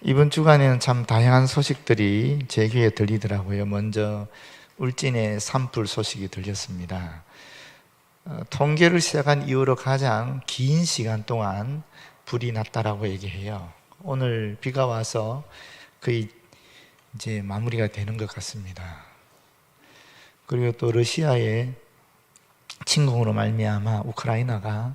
이번 주간에는 참 다양한 소식들이 제 귀에 들리더라고요. 먼저 울진의 산불 소식이 들렸습니다. 통계를 시작한 이후로 가장 긴 시간 동안 불이 났다라고 얘기해요. 오늘 비가 와서 거의 이제 마무리가 되는 것 같습니다. 그리고 또 러시아의 침공으로 말미암아 우크라이나가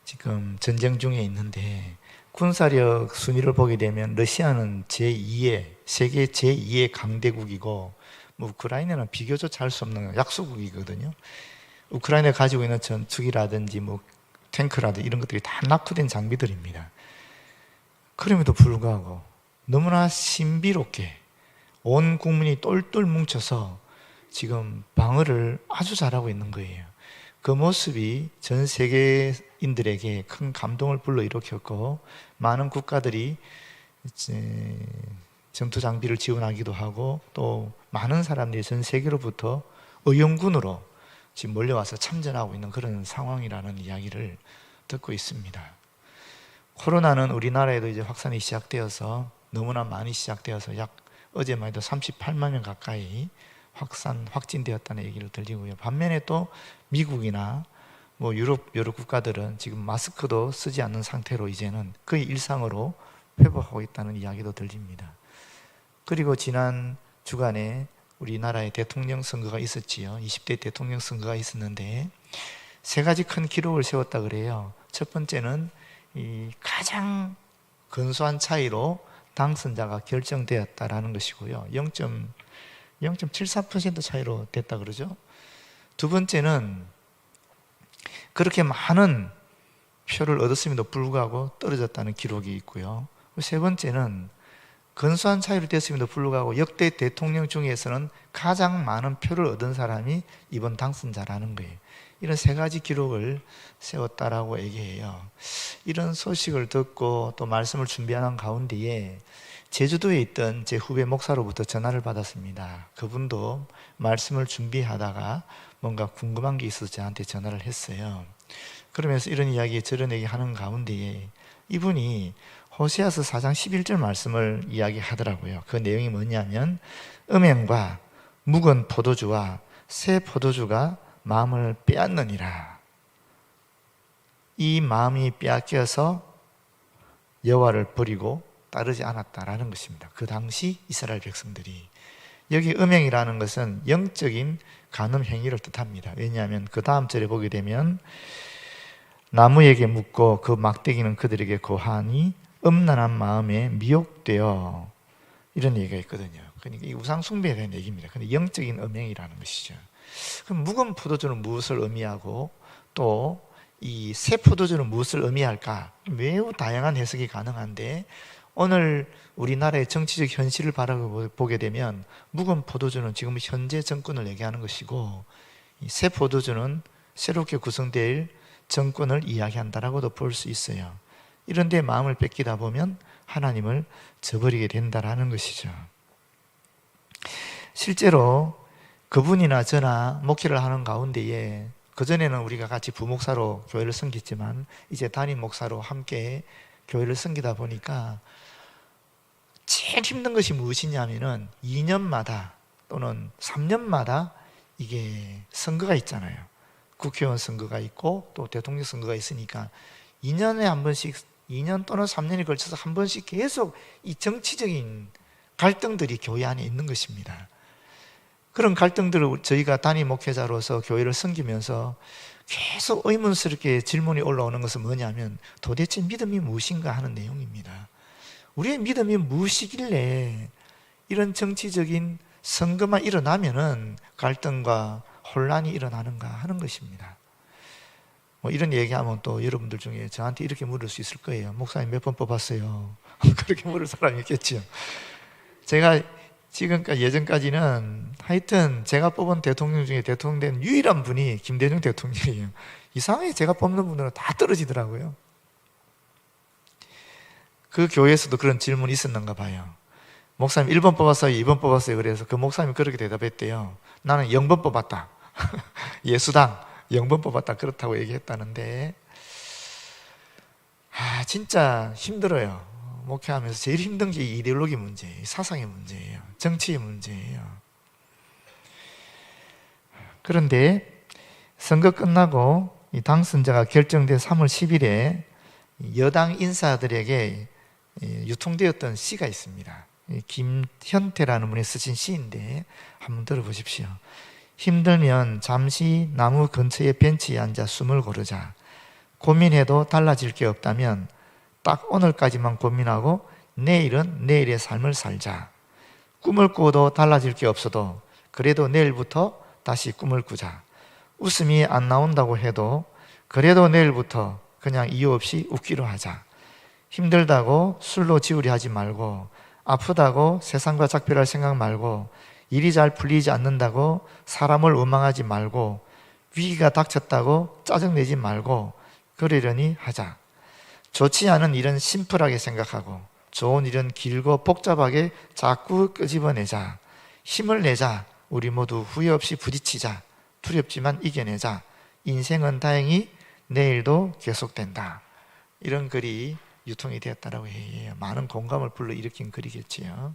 지금 전쟁 중에 있는데, 군사력 순위를 보게 되면 러시아는 세계 제2의 강대국이고, 우크라이나는 비교적 할 수 없는 약소국이거든요. 우크라이나가 가지고 있는 전투기라든지 탱크라든지 이런 것들이 다 낙후된 장비들입니다. 그럼에도 불구하고 너무나 신비롭게 온 국민이 똘똘 뭉쳐서 지금 방어를 아주 잘하고 있는 거예요. 그 모습이 전 세계인들에게 큰 감동을 불러일으켰고, 많은 국가들이 이제 전투 장비를 지원하기도 하고, 또 많은 사람들이 전 세계로부터 의용군으로 지금 몰려와서 참전하고 있는 그런 상황이라는 이야기를 듣고 있습니다. 코로나는 우리나라에도 이제 확산이 시작되어서 너무나 많이 시작되어서 어제만 해도 38만 명 가까이 확진되었다는 얘기를 들리고요. 반면에 또 미국이나 유럽 여러 국가들은 지금 마스크도 쓰지 않는 상태로 이제는 거의 일상으로 회복하고 있다는 이야기도 들립니다. 그리고 지난 주간에 우리나라에 대통령 선거가 있었지요. 20대 대통령 선거가 있었는데 세 가지 큰 기록을 세웠다 그래요. 첫 번째는 이 가장 근소한 차이로 당선자가 결정되었다라는 것이고요. 0.74% 차이로 됐다 그러죠. 두 번째는 그렇게 많은 표를 얻었음에도 불구하고 떨어졌다는 기록이 있고요. 세 번째는 근소한 차이로 됐음에도 불구하고 역대 대통령 중에서는 가장 많은 표를 얻은 사람이 이번 당선자라는 거예요. 이런 세 가지 기록을 세웠다라고 얘기해요. 이런 소식을 듣고 또 말씀을 준비하는 가운데에 제주도에 있던 제 후배 목사로부터 전화를 받았습니다. 그분도 말씀을 준비하다가 뭔가 궁금한 게 있어서 저한테 전화를 했어요. 그러면서 이런 이야기 저런 얘기 하는 가운데에 이분이 호세아서 4장 11절 말씀을 이야기하더라고요. 그 내용이 뭐냐면, 음행과 묵은 포도주와 새 포도주가 마음을 빼앗느니라. 이 마음이 빼앗겨서 여호와를 버리고 따르지 않았다라는 것입니다. 그 당시 이스라엘 백성들이. 여기 음행이라는 것은 영적인 간음 행위를 뜻합니다. 왜냐하면 그 다음 절에 보게 되면 나무에게 묻고 그 막대기는 그들에게 고하니 음란한 마음에 미혹되어, 이런 얘기가 있거든요. 그러니까 이 우상 숭배에 대한 얘기입니다. 근데 영적인 음행이라는 것이죠. 그럼 묵은 포도주는 무엇을 의미하고 또 이 새 포도주는 무엇을 의미할까? 매우 다양한 해석이 가능한데, 오늘 우리나라의 정치적 현실을 바라보게 되면 묵은 포도주는 지금 현재 정권을 얘기하는 것이고, 이 새 포도주는 새롭게 구성될 정권을 이야기한다라고도 볼 수 있어요. 이런데 마음을 뺏기다 보면 하나님을 저버리게 된다라는 것이죠. 실제로 그분이나 저나 목회를 하는 가운데에, 그전에는 우리가 같이 부목사로 교회를 섬겼지만 이제 담임 목사로 함께 교회를 섬기다 보니까 제일 힘든 것이 무엇이냐면은 2년마다 또는 3년마다 이게 선거가 있잖아요. 국회의원 선거가 있고 또 대통령 선거가 있으니까 2년에 한 번씩, 2년 또는 3년에 걸쳐서 한 번씩 계속 이 정치적인 갈등들이 교회 안에 있는 것입니다. 그런 갈등들을 저희가 단임 목회자로서 교회를 섬기면서 계속 의문스럽게 질문이 올라오는 것은 뭐냐면, 도대체 믿음이 무엇인가 하는 내용입니다. 우리의 믿음이 무엇이길래 이런 정치적인 선거만 일어나면은 갈등과 혼란이 일어나는가 하는 것입니다. 이런 얘기하면 또 여러분들 중에 저한테 이렇게 물을 수 있을 거예요. 목사님 몇 번 뽑았어요? 그렇게 물을 사람이 있겠죠. 제가 지금까지, 예전까지는 하여튼 제가 뽑은 대통령 중에 대통령 된 유일한 분이 김대중 대통령이에요. 이상하게 제가 뽑는 분들은 다 떨어지더라고요. 그 교회에서도 그런 질문이 있었는가 봐요. 목사님 1번 뽑았어요? 2번 뽑았어요? 그래서 그 목사님이 그렇게 대답했대요. 나는 0번 뽑았다. 예수당 0번 뽑았다. 그렇다고 얘기했다는데, 진짜 힘들어요. 목회하면서 제일 힘든 게 이데올로기 문제예요. 사상의 문제예요. 정치의 문제예요. 그런데 선거 끝나고 이 당선자가 결정된 3월 10일에 여당 인사들에게 유통되었던 시가 있습니다. 김현태라는 분이 쓰신 시인데 한번 들어보십시오. 힘들면 잠시 나무 근처의 벤치에 앉아 숨을 고르자. 고민해도 달라질 게 없다면 딱 오늘까지만 고민하고 내일은 내일의 삶을 살자. 꿈을 꾸어도 달라질 게 없어도 그래도 내일부터 다시 꿈을 꾸자. 웃음이 안 나온다고 해도 그래도 내일부터 그냥 이유 없이 웃기로 하자. 힘들다고 술로 지우려 하지 말고, 아프다고 세상과 작별할 생각 말고, 일이 잘 풀리지 않는다고 사람을 원망하지 말고, 위기가 닥쳤다고 짜증내지 말고 그러려니 하자. 좋지 않은 일은 심플하게 생각하고 좋은 일은 길고 복잡하게 자꾸 끄집어내자. 힘을 내자. 우리 모두 후회 없이 부딪히자. 두렵지만 이겨내자. 인생은 다행히 내일도 계속된다. 이런 글이 유통이 되었다라고 해요. 많은 공감을 불러일으킨 글이겠지요.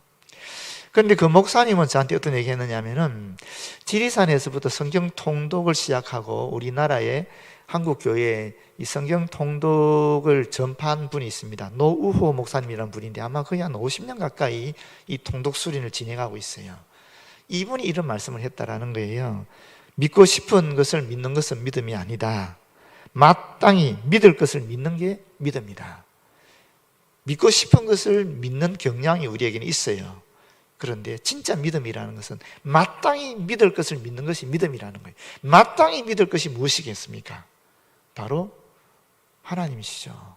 그런데 그 목사님은 저한테 어떤 얘기 했느냐면은 지리산에서부터 성경 통독을 시작하고 우리나라의 한국 교회에 이 성경 통독을 전파한 분이 있습니다. 노우호 목사님이라는 분인데 아마 거의 한 50년 가까이 이 통독 수련을 진행하고 있어요. 이분이 이런 말씀을 했다라는 거예요. 믿고 싶은 것을 믿는 것은 믿음이 아니다. 마땅히 믿을 것을 믿는 게 믿음이다. 믿고 싶은 것을 믿는 경향이 우리에게는 있어요. 그런데 진짜 믿음이라는 것은 마땅히 믿을 것을 믿는 것이 믿음이라는 거예요. 마땅히 믿을 것이 무엇이겠습니까? 바로 하나님이시죠.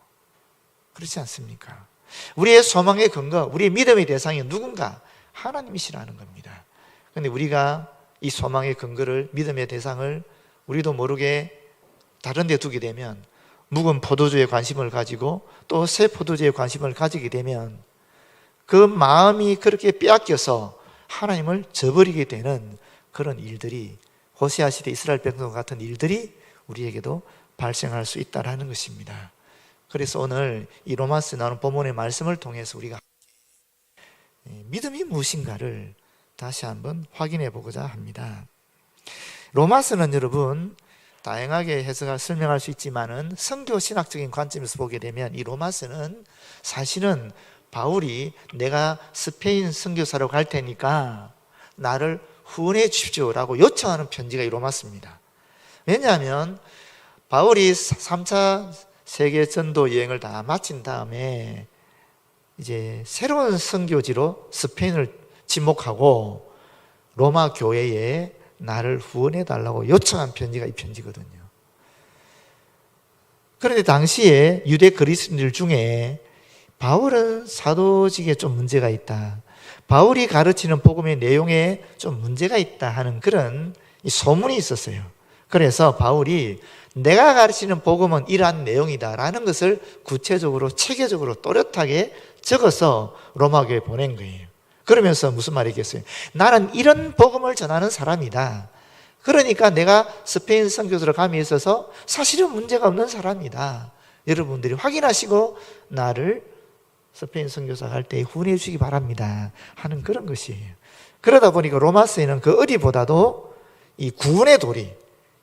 그렇지 않습니까? 우리의 소망의 근거, 우리의 믿음의 대상이 누군가? 하나님이시라는 겁니다. 그런데 우리가 이 소망의 근거를, 믿음의 대상을 우리도 모르게 다른 데 두게 되면 묵은 포도주에 관심을 가지고 또 새 포도주에 관심을 가지게 되면 그 마음이 그렇게 빼앗겨서 하나님을 저버리게 되는 그런 일들이, 호세아 시대 이스라엘 백성 같은 일들이 우리에게도 발생할 수 있다는 것입니다. 그래서 오늘 이 로마서에 나오는 본문의 말씀을 통해서 우리가 믿음이 무엇인가를 다시 한번 확인해 보고자 합니다. 로마서는 여러분 다양하게 해석할, 설명할 수 있지만은 선교 신학적인 관점에서 보게 되면 이 로마서는 사실은 바울이 내가 스페인 선교사로 갈 테니까 나를 후원해 주십시오라고 요청하는 편지가 이 로마서입니다. 왜냐하면 바울이 3차 세계 전도 여행을 다 마친 다음에 이제 새로운 선교지로 스페인을 지목하고 로마 교회에 나를 후원해 달라고 요청한 편지가 이 편지거든요. 그런데 당시에 유대 그리스도인들 중에 바울은 사도직에 좀 문제가 있다, 바울이 가르치는 복음의 내용에 좀 문제가 있다 하는 그런 소문이 있었어요. 그래서 바울이 내가 가르치는 복음은 이러한 내용이다라는 것을 구체적으로 체계적으로 또렷하게 적어서 로마교회에 보낸 거예요. 그러면서 무슨 말이겠어요? 나는 이런 복음을 전하는 사람이다. 그러니까 내가 스페인 선교사로 감에 있어서 사실은 문제가 없는 사람이다. 여러분들이 확인하시고 나를 스페인 선교사 갈 때 후원해 주시기 바랍니다 하는 그런 것이에요. 그러다 보니까 로마서에는 그 어디보다도 이 구원의 도리,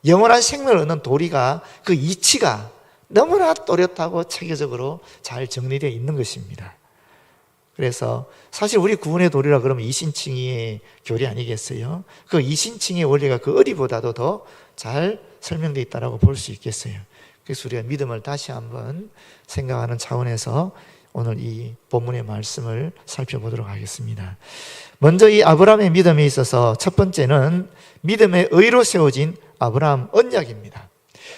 영원한 생명을 얻는 도리가, 그 이치가 너무나 또렷하고 체계적으로 잘 정리되어 있는 것입니다. 그래서 사실 우리 구원의 도리라 그러면 이신칭의 교리 아니겠어요? 그 이신칭의 원리가 그 어디보다도 더 잘 설명되어 있다고 볼 수 있겠어요. 그래서 우리가 믿음을 다시 한번 생각하는 차원에서 오늘 이 본문의 말씀을 살펴보도록 하겠습니다. 먼저 이 아브라함의 믿음에 있어서 첫 번째는 믿음의 의로 세워진 아브라함 언약입니다.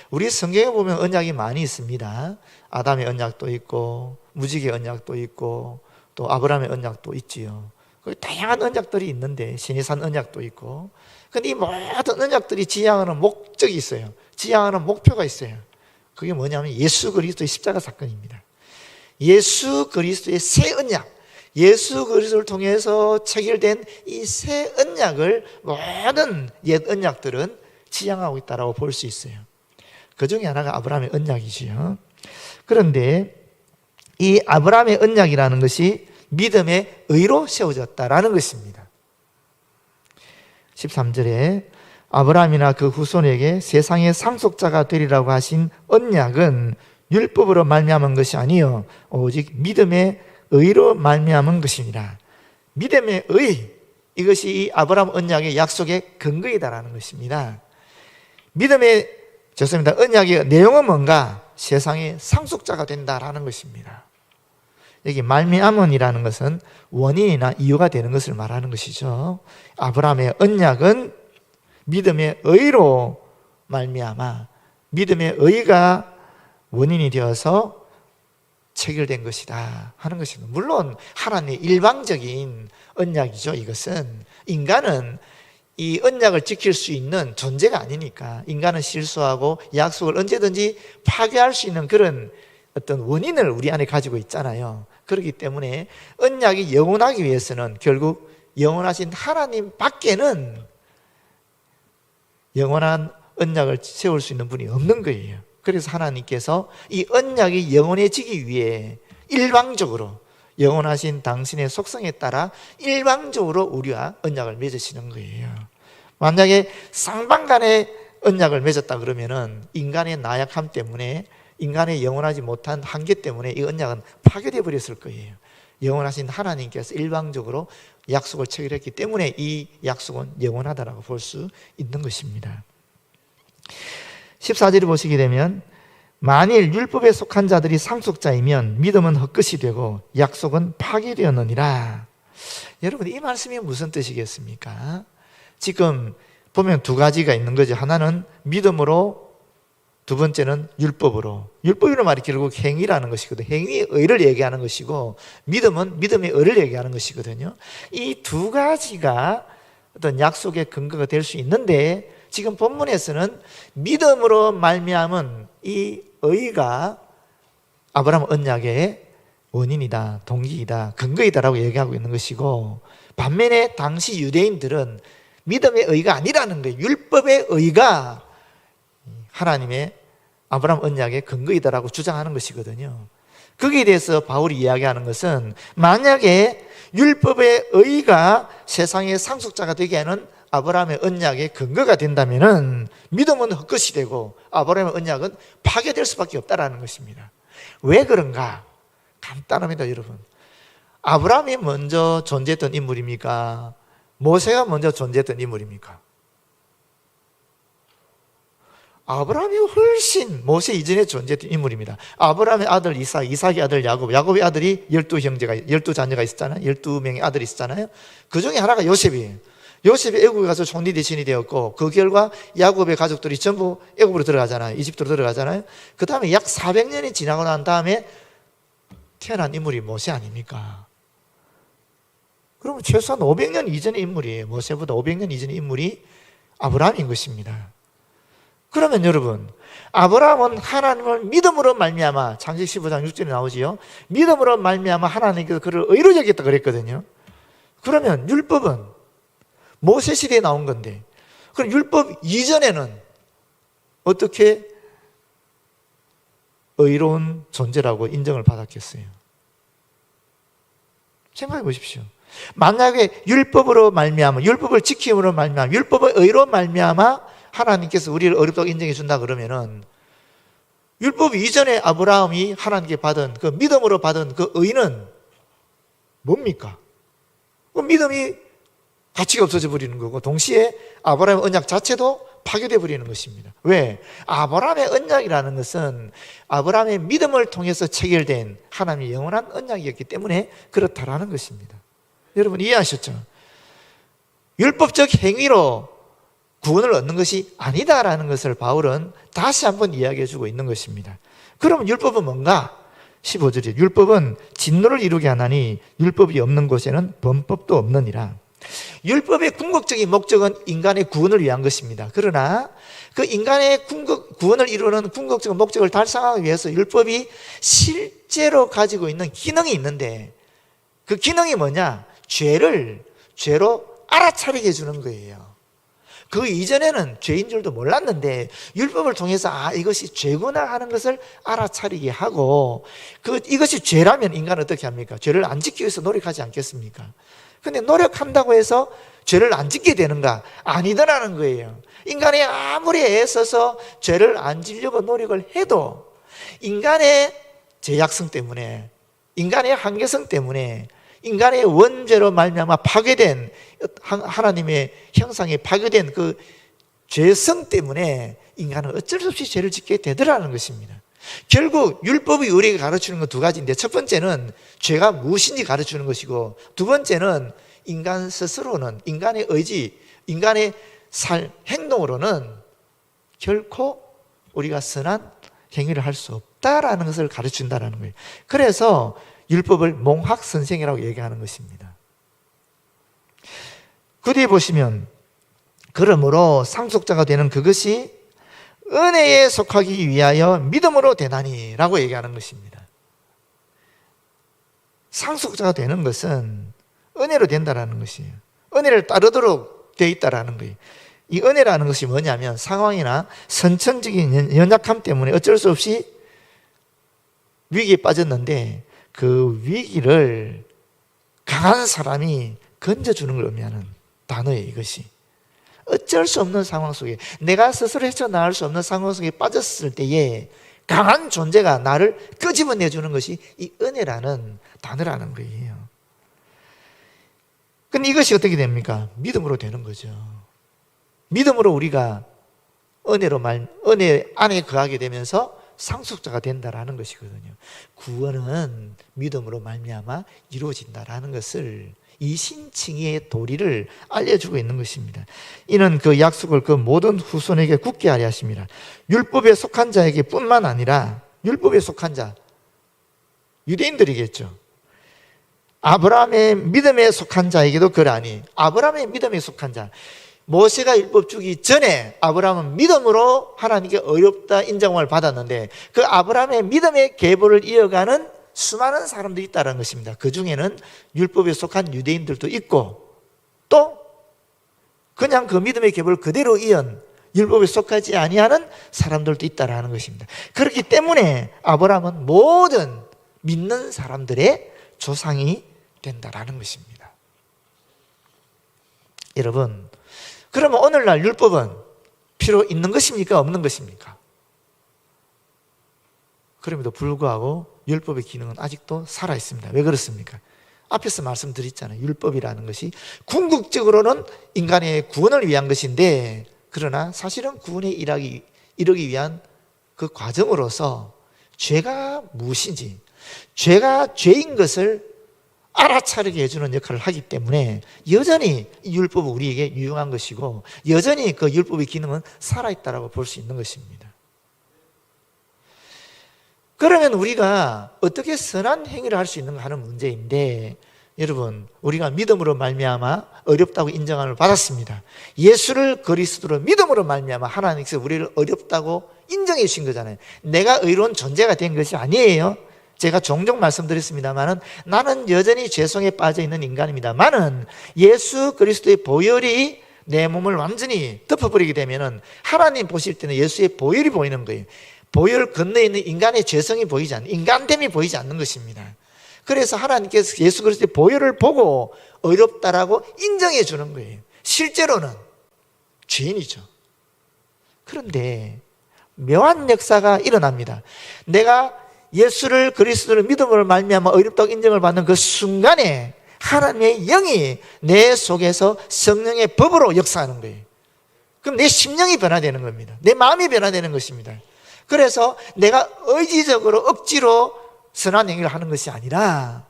우리 성경에 보면 언약이 많이 있습니다. 아담의 언약도 있고 무지개 언약도 있고 또 아브라함의 언약도 있지요. 다양한 언약들이 있는데 시내산 언약도 있고, 그런데 이 모든 언약들이 지향하는 목적이 있어요. 지향하는 목표가 있어요. 그게 뭐냐면 예수 그리스도의 십자가 사건입니다. 예수 그리스도의 새 언약, 예수 그리스도를 통해서 체결된 이 새 언약을 모든 옛 언약들은 지향하고 있다고 볼 수 있어요. 그 중에 하나가 아브라함의 언약이지요. 그런데 이 아브라함의 언약이라는 것이 믿음의 의로 세워졌다라는 것입니다. 13절에 아브라함이나 그 후손에게 세상의 상속자가 되리라고 하신 언약은 율법으로 말미암은 것이 아니요 오직 믿음의 의로 말미암은 것이니라. 믿음의 의, 이것이 이 아브라함 언약의 약속의 근거이다라는 것입니다. 언약의 내용은 뭔가? 세상의 상속자가 된다라는 것입니다. 여기 말미암은이라는 것은 원인이나 이유가 되는 것을 말하는 것이죠. 아브라함의 언약은 믿음의 의로 말미암아 믿음의 의가 원인이 되어서 체결된 것이다 하는 것입니다. 물론 하나님의 일방적인 언약이죠. 이것은 인간은 이 언약을 지킬 수 있는 존재가 아니니까, 인간은 실수하고 약속을 언제든지 파괴할 수 있는 그런 어떤 원인을 우리 안에 가지고 있잖아요. 그렇기 때문에 언약이 영원하기 위해서는 결국 영원하신 하나님 밖에는 영원한 언약을 세울 수 있는 분이 없는 거예요. 그래서 하나님께서 이 언약이 영원해지기 위해 일방적으로 영원하신 당신의 속성에 따라 일방적으로 우리와 언약을 맺으시는 거예요. 만약에 쌍방간의 언약을 맺었다 그러면은 인간의 나약함 때문에, 인간의 영원하지 못한 한계 때문에 이 언약은 파괴되어 버렸을 거예요. 영원하신 하나님께서 일방적으로 약속을 체결했기 때문에 이 약속은 영원하다라고 볼 수 있는 것입니다. 14절을 보시게 되면 만일 율법에 속한 자들이 상속자이면 믿음은 헛것이 되고 약속은 파괴되었느니라. 여러분, 이 말씀이 무슨 뜻이겠습니까? 지금 보면 두 가지가 있는 거죠. 하나는 믿음으로, 두 번째는 율법으로. 율법이라는 말이 결국 행위라는 것이거든요. 행위의 의를 얘기하는 것이고, 믿음은 믿음의 의를 얘기하는 것이거든요. 이 두 가지가 어떤 약속의 근거가 될 수 있는데, 지금 본문에서는 믿음으로 말미암은 이 의가 아브라함 언약의 원인이다, 동기이다, 근거이다라고 얘기하고 있는 것이고, 반면에 당시 유대인들은 믿음의 의가 아니라는 거예요. 율법의 의가 하나님의 아브라함 언약의 근거이다라고 주장하는 것이거든요. 거기에 대해서 바울이 이야기하는 것은, 만약에 율법의 의가 세상의 상속자가 되게 하는 아브라함의 언약의 근거가 된다면은 믿음은 헛것이 되고 아브라함의 언약은 파괴될 수밖에 없다라는 것입니다. 왜 그런가? 간단합니다, 여러분. 아브라함이 먼저 존재했던 인물입니까? 모세가 먼저 존재했던 인물입니까? 아브라함이 훨씬 모세 이전에 존재했던 인물입니다. 아브라함의 아들 이삭, 이삭의 아들 야곱, 야곱의 아들이 12자녀가 있었잖아요. 12명의 아들이 있었잖아요. 그 중에 하나가 요셉이에요. 요셉이 애국에 가서 총리 대신이 되었고, 그 결과 야곱의 가족들이 전부 애국으로 들어가잖아요. 이집트로 들어가잖아요. 그 다음에 약 400년이 지나고 난 다음에 태어난 인물이 모세 아닙니까? 그러면 최소한 500년 이전의 인물이에요. 모세보다 500년 이전의 인물이 아브라함인 것입니다. 그러면 여러분, 아브라함은 하나님을 믿음으로 말미암아, 창세기 15장 6절에 나오지요. 믿음으로 말미암아 하나님께서 그를 의로 여겼다 그랬거든요. 그러면 율법은 모세 시대에 나온 건데, 그럼 율법 이전에는 어떻게 의로운 존재라고 인정을 받았겠어요? 생각해 보십시오. 만약에 율법으로 말미암아, 율법을 지킴으로 말미암아, 율법의 의로 말미암아 하나님께서 우리를 의롭다고 인정해 준다 그러면은, 율법 이전에 아브라함이 하나님께 받은 그 믿음으로 받은 그 의는 뭡니까? 그 믿음이 가치가 없어져 버리는 거고, 동시에 아브라함의 언약 자체도 파괴되어 버리는 것입니다. 왜? 아브라함의 언약이라는 것은 아브라함의 믿음을 통해서 체결된 하나님의 영원한 언약이었기 때문에 그렇다라는 것입니다. 여러분 이해하셨죠? 율법적 행위로 구원을 얻는 것이 아니다라는 것을 바울은 다시 한번 이야기해 주고 있는 것입니다. 그러면 율법은 뭔가? 15절에 율법은 진노를 이루게 하나니 율법이 없는 곳에는 범법도 없느니라. 율법의 궁극적인 목적은 인간의 구원을 위한 것입니다. 그러나 그 인간의 구원을 이루는 궁극적인 목적을 달성하기 위해서 율법이 실제로 가지고 있는 기능이 있는데, 그 기능이 뭐냐? 죄로 알아차리게 해주는 거예요. 그 이전에는 죄인 줄도 몰랐는데 율법을 통해서 이것이 죄구나 하는 것을 알아차리게 하고, 이것이 죄라면 인간은 어떻게 합니까? 죄를 안 짓기 위해서 노력하지 않겠습니까? 근데 노력한다고 해서 죄를 안 짓게 되는가? 아니더라는 거예요. 인간이 아무리 애써서 죄를 안 지려고 노력을 해도 인간의 죄악성 때문에, 인간의 한계성 때문에, 인간의 원죄로 말미암아 파괴된, 하나님의 형상에 파괴된 그 죄성 때문에 인간은 어쩔 수 없이 죄를 짓게 되더라는 것입니다. 결국 율법이 우리에게 가르치는 건 두 가지인데, 첫 번째는 죄가 무엇인지 가르치는 것이고, 두 번째는 인간 스스로는, 인간의 의지, 인간의 행동으로는 결코 우리가 선한 행위를 할 수 없다라는 것을 가르친다는 거예요. 그래서 율법을 몽학선생이라고 얘기하는 것입니다. 그 뒤에 보시면, 그러므로 상속자가 되는 그것이 은혜에 속하기 위하여 믿음으로 되나니 라고 얘기하는 것입니다. 상속자가 되는 것은 은혜로 된다라는 것이에요. 은혜를 따르도록 되어 있다라는 거예요. 이 은혜라는 것이 뭐냐면, 상황이나 선천적인 연약함 때문에 어쩔 수 없이 위기에 빠졌는데 그 위기를 강한 사람이 건져주는 걸 의미하는 단어예요. 이것이 어쩔 수 없는 상황 속에, 내가 스스로 헤쳐나갈 수 없는 상황 속에 빠졌을 때에 강한 존재가 나를 끄집어내주는 것이 이 은혜라는 단어라는 거예요. 근데 이것이 어떻게 됩니까? 믿음으로 되는 거죠. 믿음으로 우리가 은혜 안에 거하게 되면서 상속자가 된다라는 것이거든요. 구원은 믿음으로 말미암아 이루어진다라는 것을, 이 신칭의 도리를 알려주고 있는 것입니다. 이는 그 약속을 그 모든 후손에게 굳게 하려 하십니다. 율법에 속한 자에게 뿐만 아니라, 율법에 속한 자, 유대인들이겠죠. 아브라함의 믿음에 속한 자에게도 그러하니, 아브라함의 믿음에 속한 자, 모세가 율법 주기 전에 아브라함은 믿음으로 하나님께 어렵다 인정을 받았는데, 그 아브라함의 믿음의 계보를 이어가는 수많은 사람들이 있다는 것입니다. 그 중에는 율법에 속한 유대인들도 있고, 또 그냥 그 믿음의 계보를 그대로 이은 율법에 속하지 아니하는 사람들도 있다는 것입니다. 그렇기 때문에 아브라함은 모든 믿는 사람들의 조상이 된다라는 것입니다. 여러분, 그러면 오늘날 율법은 필요 있는 것입니까? 없는 것입니까? 그럼에도 불구하고 율법의 기능은 아직도 살아있습니다. 왜 그렇습니까? 앞에서 말씀드렸잖아요. 율법이라는 것이 궁극적으로는 인간의 구원을 위한 것인데, 그러나 사실은 구원에 이르기 위한 그 과정으로서 죄가 무엇인지, 죄가 죄인 것을 알아차리게 해주는 역할을 하기 때문에 여전히 이 율법은 우리에게 유용한 것이고, 여전히 그 율법의 기능은 살아있다고 볼 수 있는 것입니다. 그러면 우리가 어떻게 선한 행위를 할 수 있는가 하는 문제인데, 여러분, 우리가 믿음으로 말미암아 어렵다고 인정함을 받았습니다. 예수를 그리스도로 믿음으로 말미암아 하나님께서 우리를 어렵다고 인정해 주신 거잖아요. 내가 의로운 존재가 된 것이 아니에요. 제가 종종 말씀드렸습니다만은, 나는 여전히 죄성에 빠져 있는 인간입니다만은 예수 그리스도의 보혈이 내 몸을 완전히 덮어버리게 되면은 하나님 보실 때는 예수의 보혈이 보이는 거예요. 보혈 건너에 있는 인간의 죄성이 보이지 않는, 인간됨이 보이지 않는 것입니다. 그래서 하나님께서 예수 그리스도의 보혈을 보고 어렵다라고 인정해 주는 거예요. 실제로는 죄인이죠. 그런데 묘한 역사가 일어납니다. 내가 예수를 그리스도를 믿음으로 말미암아 어렵다고 인정을 받는 그 순간에 하나님의 영이 내 속에서 성령의 법으로 역사하는 거예요. 그럼 내 심령이 변화되는 겁니다. 내 마음이 변화되는 것입니다. 그래서 내가 의지적으로 억지로 선한 행위를 하는 것이 아니라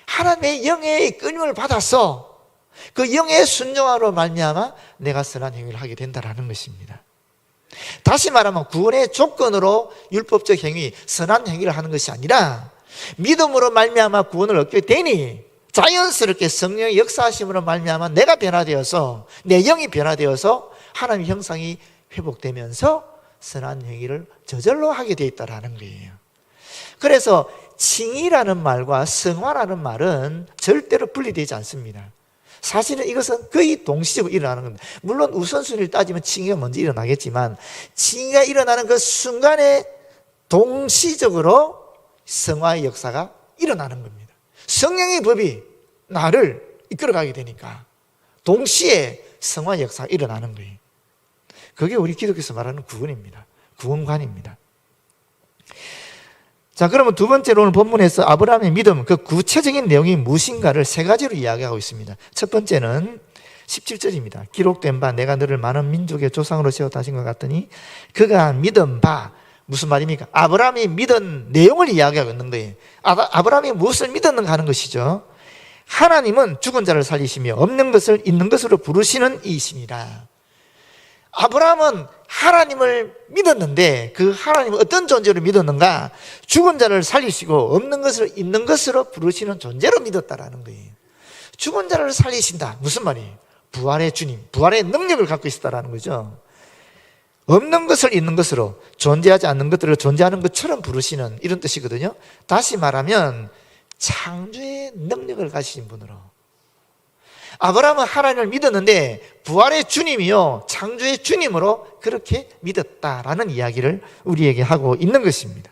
하나님의 영의 끊임을 받아서 그 영의 순종함으로 말미암아 내가 선한 행위를 하게 된다는 것입니다. 다시 말하면 구원의 조건으로 율법적 행위, 선한 행위를 하는 것이 아니라 믿음으로 말미암아 구원을 얻게 되니 자연스럽게 성령의 역사하심으로 말미암아 내가 변화되어서, 내 영이 변화되어서 하나님의 형상이 회복되면서 선한 행위를 저절로 하게 되어 있다는 거예요. 그래서 칭의라는 말과 성화라는 말은 절대로 분리되지 않습니다. 사실은 이것은 거의 동시적으로 일어나는 겁니다. 물론 우선순위를 따지면 칭의가 먼저 일어나겠지만 칭의가 일어나는 그 순간에 동시적으로 성화의 역사가 일어나는 겁니다. 성령의 법이 나를 이끌어가게 되니까 동시에 성화의 역사가 일어나는 거예요. 그게 우리 기독교에서 말하는 구원입니다. 구원관입니다. 자, 그러면 두 번째로 오늘 본문에서 아브라함의 믿음, 그 구체적인 내용이 무엇인가를 세 가지로 이야기하고 있습니다. 첫 번째는 17절입니다. 기록된 바 내가 너를 많은 민족의 조상으로 세웠다 하신 것 같더니 그가 믿은 바, 무슨 말입니까? 아브라함이 믿은 내용을 이야기하고 있는 거예요. 아브라함이 무엇을 믿었는가 하는 것이죠. 하나님은 죽은 자를 살리시며 없는 것을 있는 것으로 부르시는 이이시니라. 아브라함은 하나님을 믿었는데 그 하나님은 어떤 존재로 믿었는가? 죽은 자를 살리시고 없는 것을 있는 것으로 부르시는 존재로 믿었다라는 거예요. 죽은 자를 살리신다. 무슨 말이에요? 부활의 주님, 부활의 능력을 갖고 있었다라는 거죠. 없는 것을 있는 것으로, 존재하지 않는 것들을 존재하는 것처럼 부르시는 이런 뜻이거든요. 다시 말하면 창조의 능력을 가지신 분으로. 아브라함은 하나님을 믿었는데 부활의 주님이요 창조의 주님으로 그렇게 믿었다라는 이야기를 우리에게 하고 있는 것입니다.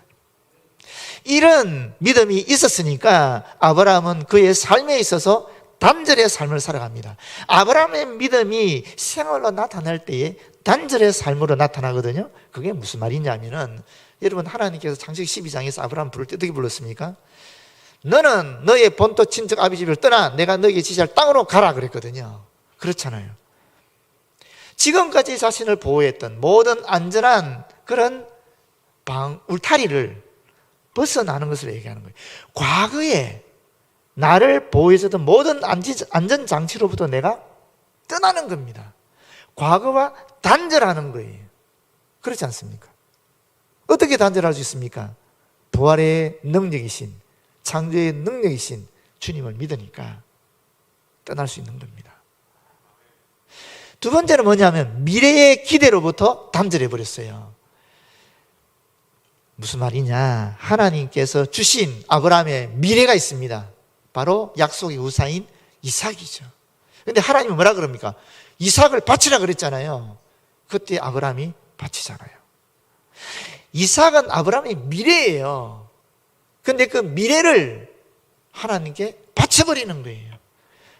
이런 믿음이 있었으니까 아브라함은 그의 삶에 있어서 단절의 삶을 살아갑니다. 아브라함의 믿음이 생활로 나타날 때에 단절의 삶으로 나타나거든요. 그게 무슨 말이냐면은, 여러분, 하나님께서 창세기 12장에서 아브라함 부를 때 어떻게 불렀습니까? 너는 너의 본토 친척 아비 집을 떠나 내가 너에게 지시할 땅으로 가라 그랬거든요. 그렇잖아요. 지금까지 자신을 보호했던 모든 안전한 그런 울타리를 벗어나는 것을 얘기하는 거예요. 과거에 나를 보호해주던 모든 안전장치로부터 내가 떠나는 겁니다. 과거와 단절하는 거예요. 그렇지 않습니까? 어떻게 단절할 수 있습니까? 부활의 능력이신, 창조의 능력이신 주님을 믿으니까 떠날 수 있는 겁니다. 두 번째는 뭐냐면 미래의 기대로부터 단절해버렸어요. 무슨 말이냐? 하나님께서 주신 아브라함의 미래가 있습니다. 바로 약속의 우사인 이삭이죠. 그런데 하나님은 뭐라 그럽니까? 이삭을 바치라 그랬잖아요. 그때 아브라함이 바치잖아요. 이삭은 아브라함의 미래예요. 그런데 그 미래를 하나님께 바쳐버리는 거예요.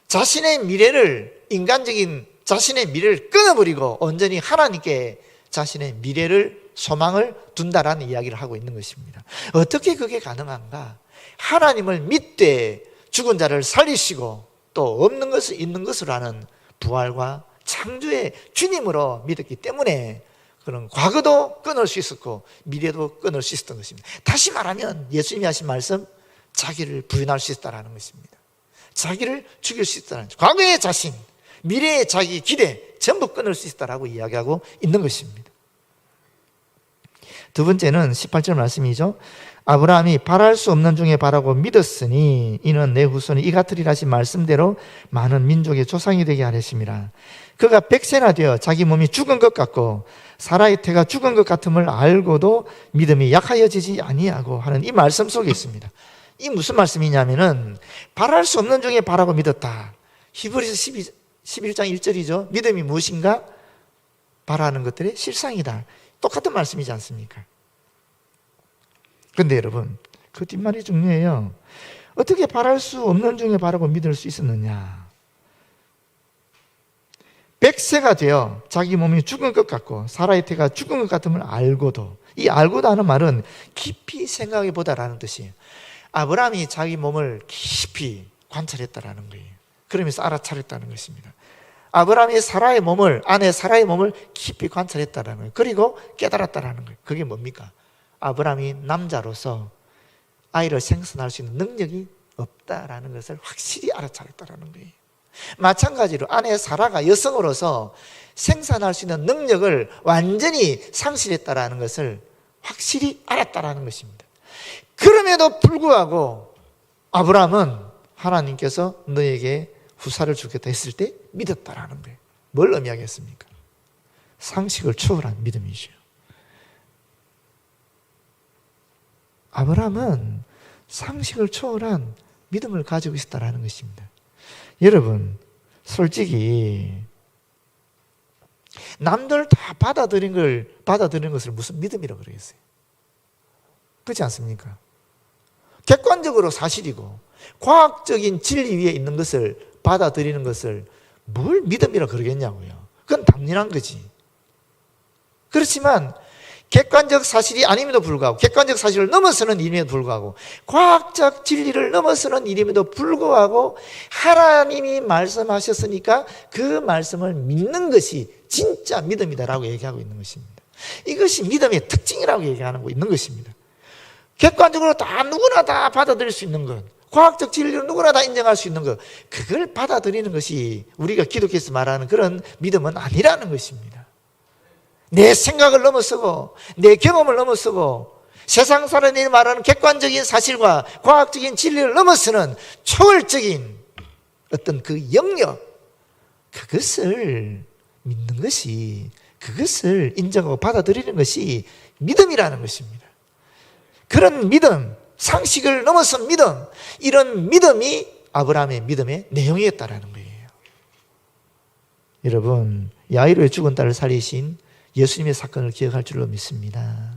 자신의 미래를, 인간적인 자신의 미래를 끊어버리고 온전히 하나님께 자신의 미래를, 소망을 둔다라는 이야기를 하고 있는 것입니다. 어떻게 그게 가능한가? 하나님을 믿되 죽은 자를 살리시고 또 없는 것을 있는 것으로 하는 부활과 창조의 주님으로 믿었기 때문에 그런 과거도 끊을 수 있었고 미래도 끊을 수 있었던 것입니다. 다시 말하면 예수님이 하신 말씀, 자기를 부인할 수 있다는 것입니다. 자기를 죽일 수 있다는, 과거의 자신, 미래의 자기 기대 전부 끊을 수 있다라고 이야기하고 있는 것입니다. 두 번째는 18절 말씀이죠. 아브라함이 바랄 수 없는 중에 바라고 믿었으니 이는 내 후손이 이 같으리라 하신 말씀대로 많은 민족의 조상이 되게 하렸습니다. 그가 100세나 되어 자기 몸이 죽은 것 같고 사라의 태가 죽은 것 같음을 알고도 믿음이 약하여지지 아니하고 하는 이 말씀 속에 있습니다. 이 무슨 말씀이냐면은 바랄 수 없는 중에 바라고 믿었다. 히브리서 11장 1절이죠. 믿음이 무엇인가? 바라는 것들의 실상이다. 똑같은 말씀이지 않습니까? 그런데 여러분, 그 뒷말이 중요해요. 어떻게 바랄 수 없는 중에 바라고 믿을 수 있었느냐? 100세가 되어 자기 몸이 죽은 것 같고 사라의 태가 죽은 것 같음을 알고도, 이 알고도 하는 말은 깊이 생각해 보다라는 뜻이에요. 아브라함이 자기 몸을 깊이 관찰했다라는 거예요. 그러면서 알아차렸다는 것입니다. 아브라함이 사라의 몸을, 아내 사라의 몸을 깊이 관찰했다라는 거예요. 그리고 깨달았다라는 거예요. 그게 뭡니까? 아브라함이 남자로서 아이를 생산할 수 있는 능력이 없다라는 것을 확실히 알아차렸다라는 거예요. 마찬가지로 아내 사라가 여성으로서 생산할 수 있는 능력을 완전히 상실했다라는 것을 확실히 알았다라는 것입니다. 그럼에도 불구하고 아브라함은 하나님께서 너에게 후사를 주겠다 했을 때 믿었다라는 거예요. 뭘 의미하겠습니까? 상식을 초월한 믿음이죠. 아브라함은 상식을 초월한 믿음을 가지고 있었다라는 것입니다. 여러분, 솔직히 남들 다 받아들인 것을 무슨 믿음이라고 그러겠어요? 그렇지 않습니까? 객관적으로 사실이고 과학적인 진리 위에 있는 것을 받아들이는 것을 뭘 믿음이라고 그러겠냐고요. 그건 당연한 거지. 그렇지만 객관적 사실이 아님에도 불구하고, 객관적 사실을 넘어서는 일임에도 불구하고, 과학적 진리를 넘어서는 일임에도 불구하고 하나님이 말씀하셨으니까 그 말씀을 믿는 것이 진짜 믿음이다라고 얘기하고 있는 것입니다. 이것이 믿음의 특징이라고 얘기하고 있는 것입니다. 객관적으로 다 누구나 다 받아들일 수 있는 것, 과학적 진리로 누구나 다 인정할 수 있는 것, 그걸 받아들이는 것이 우리가 기독교에서 말하는 그런 믿음은 아니라는 것입니다. 내 생각을 넘어서고 내 경험을 넘어서고 세상 사람들이 말하는 객관적인 사실과 과학적인 진리를 넘어서는 초월적인 어떤 그 영역, 그것을 믿는 것이, 그것을 인정하고 받아들이는 것이 믿음이라는 것입니다. 그런 믿음, 상식을 넘어선 믿음, 이런 믿음이 아브라함의 믿음의 내용이었다라는 거예요. 여러분, 야이로의 죽은 딸을 살리신 예수님의 사건을 기억할 줄로 믿습니다.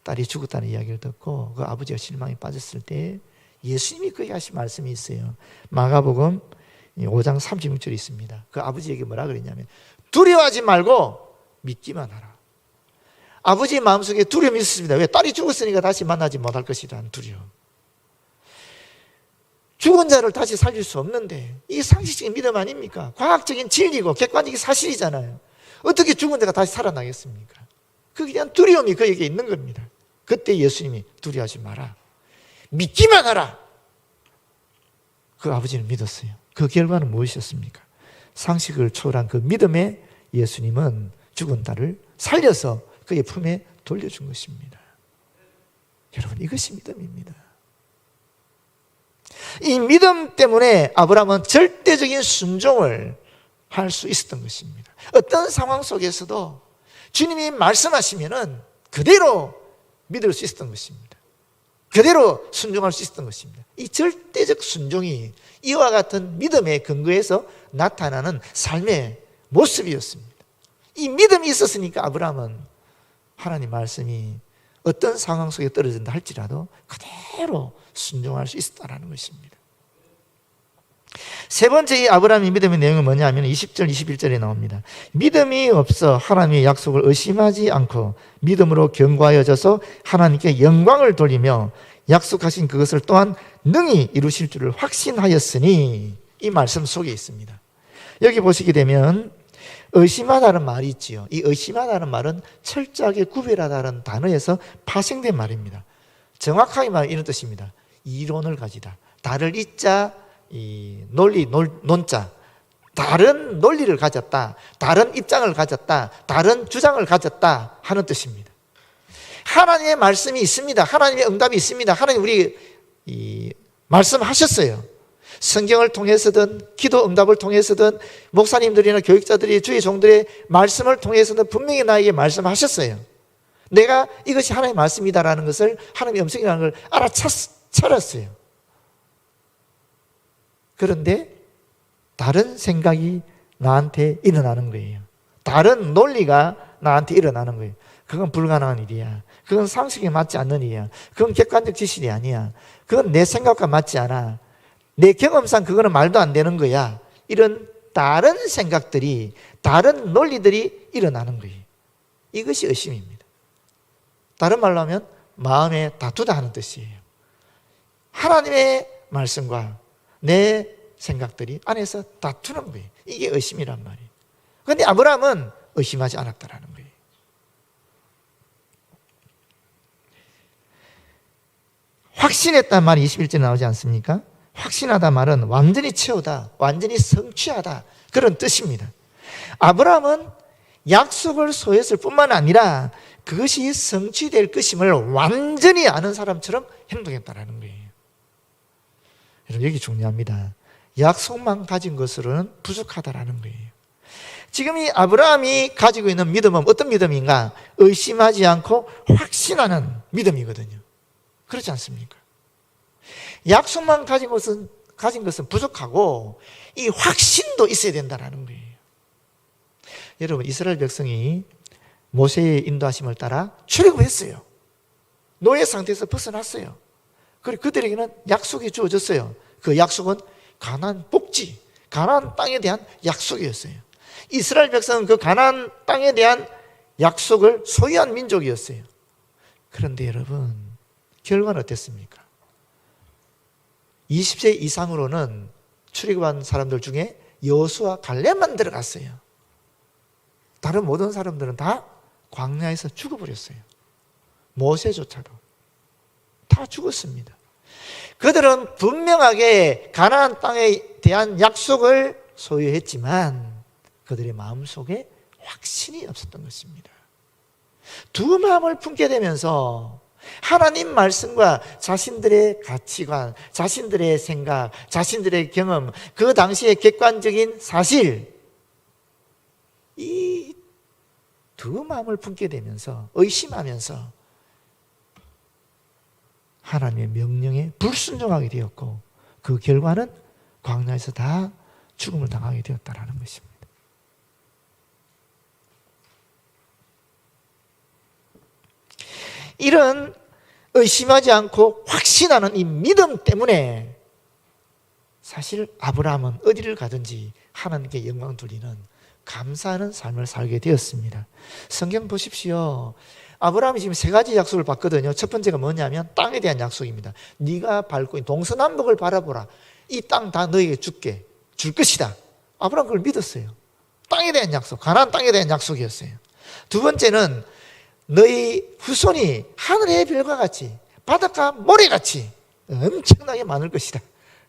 딸이 죽었다는 이야기를 듣고 그 아버지가 실망에 빠졌을 때 예수님이 그에게 하신 말씀이 있어요. 마가복음 5장 36절이 있습니다. 그 아버지에게 뭐라 그랬냐면 두려워하지 말고 믿기만 하라. 아버지의 마음속에 두려움이 있었습니다. 왜? 딸이 죽었으니까 다시 만나지 못할 것이라는 두려움. 죽은 자를 다시 살릴 수 없는데 이게 상식적인 믿음 아닙니까? 과학적인 진리고 객관적인 사실이잖아요. 어떻게 죽은 자가 다시 살아나겠습니까? 그에 대한 두려움이 그에게 있는 겁니다. 그때 예수님이 두려워하지 마라, 믿기만 하라. 그 아버지는 믿었어요. 그 결과는 무엇이었습니까? 상식을 초월한 그 믿음에 예수님은 죽은 딸을 살려서 그의 품에 돌려준 것입니다. 여러분, 이것이 믿음입니다. 이 믿음 때문에 아브라함은 절대적인 순종을 할 수 있었던 것입니다. 어떤 상황 속에서도 주님이 말씀하시면은 그대로 믿을 수 있었던 것입니다. 그대로 순종할 수 있었던 것입니다. 이 절대적 순종이 이와 같은 믿음의 근거에서 나타나는 삶의 모습이었습니다. 이 믿음이 있었으니까 아브라함은 하나님 말씀이 어떤 상황 속에 떨어진다 할지라도 그대로 순종할 수 있었다는 것입니다. 세 번째 이 아브라함의 믿음의 내용은 뭐냐면 20절, 21절에 나옵니다. 믿음이 없어 하나님의 약속을 의심하지 않고 믿음으로 견고하여져서 하나님께 영광을 돌리며 약속하신 그것을 또한 능히 이루실 줄을 확신하였으니, 이 말씀 속에 있습니다. 여기 보시게 되면 의심하다는 말이 있지요. 이 의심하다는 말은 철저하게 구별하다는 단어에서 파생된 말입니다. 정확하게 말하면 이런 뜻입니다. 이론을 가지다, 달을 잇자, 이 논리, 논자, 다른 논리를 가졌다, 다른 입장을 가졌다, 다른 주장을 가졌다 하는 뜻입니다. 하나님의 말씀이 있습니다. 하나님의 응답이 있습니다. 하나님 우리 말씀하셨어요. 성경을 통해서든 기도 응답을 통해서든 목사님들이나 교육자들이 주의 종들의 말씀을 통해서든 분명히 나에게 말씀하셨어요. 내가 이것이 하나님의 말씀이다라는 것을, 하나님의 음성이라는 걸 알아차렸어요. 그런데 다른 생각이 나한테 일어나는 거예요. 다른 논리가 나한테 일어나는 거예요. 그건 불가능한 일이야. 그건 상식에 맞지 않는 일이야. 그건 객관적 지식이 아니야. 그건 내 생각과 맞지 않아. 내 경험상 그거는 말도 안 되는 거야. 이런 다른 생각들이, 다른 논리들이 일어나는 거예요. 이것이 의심입니다. 다른 말로 하면 마음에 다투다 하는 뜻이에요. 하나님의 말씀과 내 생각들이 안에서 다투는 거예요. 이게 의심이란 말이에요. 그런데 아브라함은 의심하지 않았다라는 거예요. 확신했다는 말이 21절에 나오지 않습니까? 확신하다 말은 완전히 채우다, 완전히 성취하다, 그런 뜻입니다. 아브라함은 약속을 소유했을 뿐만 아니라 그것이 성취될 것임을 완전히 아는 사람처럼 행동했다라는 거예요. 여러분, 여기 중요합니다. 약속만 가진 것으로는 부족하다라는 거예요. 지금 이 아브라함이 가지고 있는 믿음은 어떤 믿음인가? 의심하지 않고 확신하는 믿음이거든요. 그렇지 않습니까? 약속만 가진 것은 가진 것은 부족하고 이 확신도 있어야 된다는 거예요. 여러분, 이스라엘 백성이 모세의 인도하심을 따라 출애굽했어요. 노예 상태에서 벗어났어요. 그리고 그들에게는 약속이 주어졌어요. 그 약속은 가나안 복지, 가나안 땅에 대한 약속이었어요. 이스라엘 백성은 그 가나안 땅에 대한 약속을 소유한 민족이었어요. 그런데 여러분, 결과는 어땠습니까? 20세 이상으로는 출애굽한 사람들 중에 여호수아 갈렙만 들어갔어요. 다른 모든 사람들은 다 광야에서 죽어버렸어요. 모세조차도 다 죽었습니다. 그들은 분명하게 가나안 땅에 대한 약속을 소유했지만 그들의 마음속에 확신이 없었던 것입니다. 두 마음을 품게 되면서 하나님 말씀과 자신들의 가치관, 자신들의 생각, 자신들의 경험, 그 당시의 객관적인 사실, 이 두 마음을 품게 되면서 의심하면서 하나님의 명령에 불순종하게 되었고, 그 결과는 광야에서 다 죽음을 당하게 되었다는 것입니다. 이런 의심하지 않고 확신하는 이 믿음 때문에 사실 아브라함은 어디를 가든지 하나님께 영광 돌리는 감사하는 삶을 살게 되었습니다. 성경 보십시오. 아브라함이 지금 세 가지 약속을 받거든요. 첫 번째가 뭐냐면 땅에 대한 약속입니다. 네가 밟고 있는 동서남북을 바라보라. 이 땅 다 너에게 줄 것이다. 아브라함 그걸 믿었어요. 땅에 대한 약속, 가나안 땅에 대한 약속이었어요. 두 번째는 너희 후손이 하늘의 별과 같이 바닷가 모래같이 엄청나게 많을 것이다.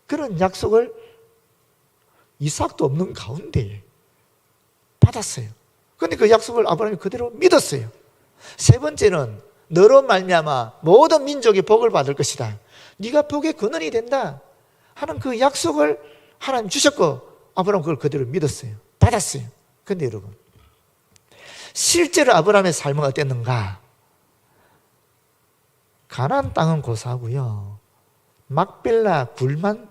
그런 약속을 이삭도 없는 가운데 받았어요. 그런데 그 약속을 아브라함이 그대로 믿었어요. 세 번째는 너로 말미암아 모든 민족이 복을 받을 것이다. 네가 복의 근원이 된다 하는 그 약속을 하나님 주셨고 아브라함은 그걸 그대로 믿었어요. 받았어요. 그런데 여러분, 실제로 아브라함의 삶은 어땠는가? 가나안 땅은 고사하고요, 막벨라 굴만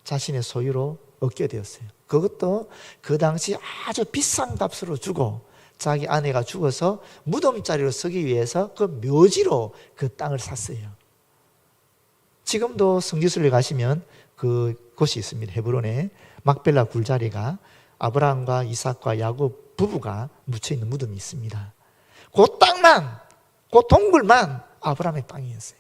자신의 소유로 얻게 되었어요. 그것도 그 당시 아주 비싼 값으로 주고 자기 아내가 죽어서 무덤자리로 서기 위해서 그 묘지로 그 땅을 샀어요. 지금도 성지순례 가시면 그 곳이 있습니다. 헤브론에 막벨라 굴자리가 아브라함과 이삭과 야곱 부부가 묻혀있는 무덤이 있습니다. 그 땅만, 그 동굴만 아브라함의 땅이었어요.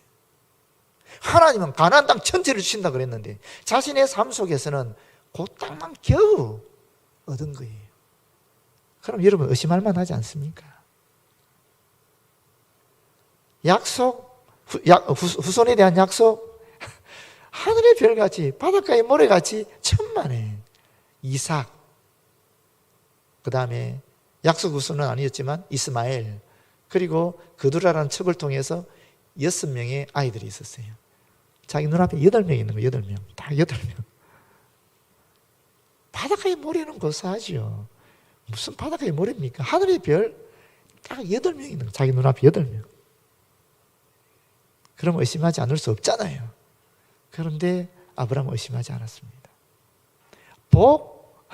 하나님은 가나안 땅 전체를 주신다 그랬는데 자신의 삶 속에서는 그 땅만 겨우 얻은 거예요. 그럼 여러분 의심할 만하지 않습니까? 약속, 후손에 대한 약속, 하늘의 별같이 바닷가의 모래같이 천만에 이삭, 그 다음에 약속 후손은 아니었지만 이스마엘, 그리고 그두라라는 첩을 통해서 6명의 아이들이 있었어요. 자기 눈앞에 8명 있는 거예요. 8명. 다 8명. 바닷가의 모래는 고사하죠. 무슨 바닷가의 모래입니까? 하늘의 별 딱 8명 있는 거예요. 자기 눈앞에 8명. 그럼 의심하지 않을 수 없잖아요. 그런데 아브라함은 의심하지 않았습니다. 복?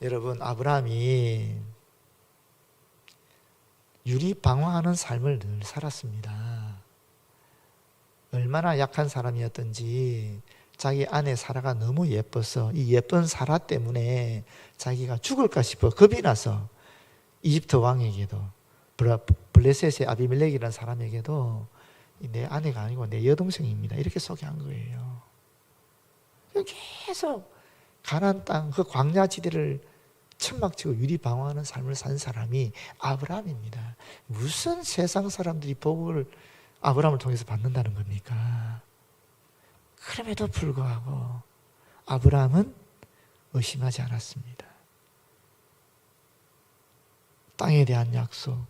여러분, 아브라함이 유리방황하는 삶을 늘 살았습니다. 얼마나 약한 사람이었던지 자기 아내 사라가 너무 예뻐서 이 예쁜 사라 때문에 자기가 죽을까 싶어 겁이 나서 이집트 왕에게도 블레셋의 아비멜렉이라는 사람에게도 내 아내가 아니고 내 여동생입니다 이렇게 소개한 거예요. 계속 가나안 땅 그 광야지대를 천막치고 유리방황하는 삶을 산 사람이 아브라함입니다. 무슨 세상 사람들이 복을 아브라함을 통해서 받는다는 겁니까? 그럼에도 불구하고 아브라함은 의심하지 않았습니다. 땅에 대한 약속,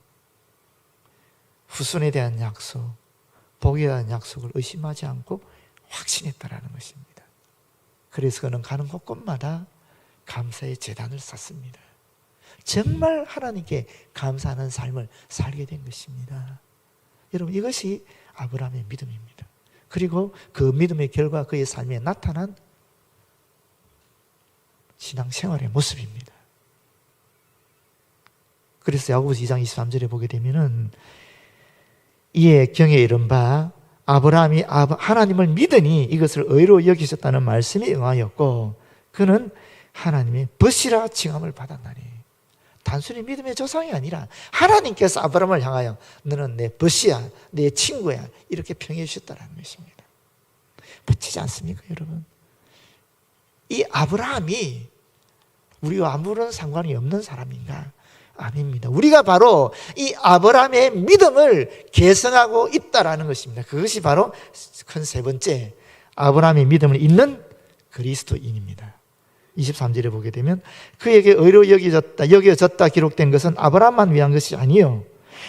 후손에 대한 약속, 복에 대한 약속을 의심하지 않고 확신했다라는 것입니다. 그래서 그는 가는 곳곳마다 감사의 제단을 쌓습니다. 정말 하나님께 감사하는 삶을 살게 된 것입니다. 여러분, 이것이 아브라함의 믿음입니다. 그리고 그 믿음의 결과 그의 삶에 나타난 신앙생활의 모습입니다. 그래서 야고보서 2장 23절에 보게 되면은 이에 경에 이른 바 아브라함이 하나님을 믿으니 이것을 의로 여기셨다는 말씀이 응하였고 그는 하나님의 벗이라 칭함을 받았나니. 단순히 믿음의 조상이 아니라 하나님께서 아브라함을 향하여 너는 내 벗이야, 내 친구야 이렇게 평해 주셨다는 것입니다. 멋지지 않습니까, 여러분? 이 아브라함이 우리와 아무런 상관이 없는 사람인가? 아닙니다. 우리가 바로 이 아브라함의 믿음을 계승하고 있다라는 것입니다. 그것이 바로 큰 세 번째, 아브라함의 믿음을 잇는 그리스도인입니다. 23절에 보게 되면 그에게 의로 여겨졌다 기록된 것은 아브라함만 위한 것이 아니요